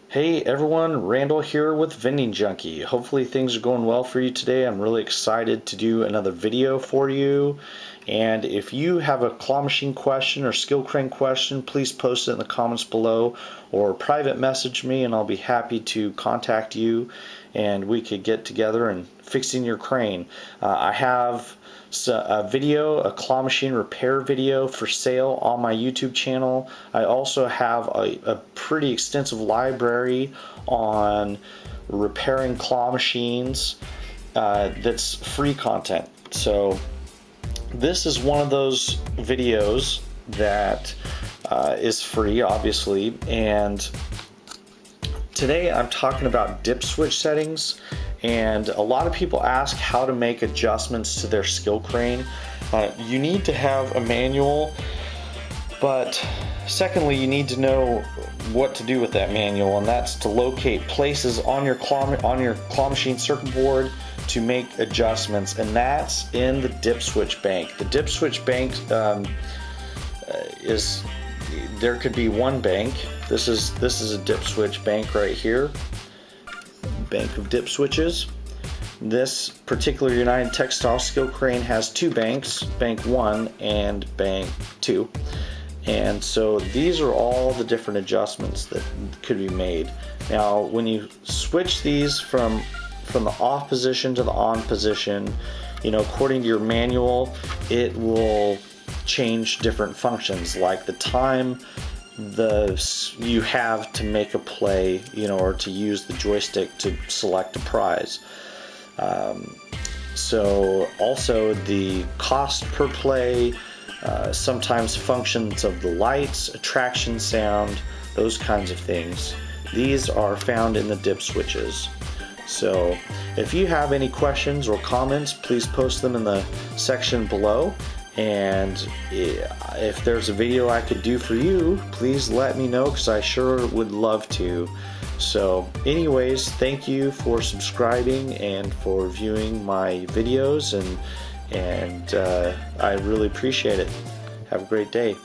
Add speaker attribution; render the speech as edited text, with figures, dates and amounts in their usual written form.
Speaker 1: Hey everyone, Randall here with Vending Junkie. Hopefully things are going well for you today. I'm really excited to do another video for you. And if you have a claw machine question or skill crane question, please post it in the comments below or private message me and I'll be happy to contact you and we could get together and fixing your crane. I have a claw machine repair video for sale on my YouTube channel. I also have a pretty extensive library on repairing claw machines that's free content. So this is one of those videos that is free, obviously, and today I'm talking about dip switch settings. And a lot of people ask how to make adjustments to their skill crane. You need to have a manual, but secondly, you need to know what to do with that manual, and that's to locate places on your claw machine circuit board to make adjustments, and that's in the dip switch bank. The dip switch bank there could be one bank. This is a dip switch bank right here. Bank of dip switches. This particular United Textile skill crane has two banks, bank 1 and bank 2. And so these are all the different adjustments that could be made. Now when you switch these from the off position to the on position, according to your manual, it will change different functions like the time you have to make a play, or to use the joystick to select a prize. So also the cost per play, sometimes functions of the lights, attraction sound, those kinds of things. These are found in the dip switches. So if you have any questions or comments, please post them in the section below. And if there's a video I could do for you, please let me know, because I sure would love to. So anyways, thank you for subscribing and for viewing my videos, and I really appreciate it. Have a great day.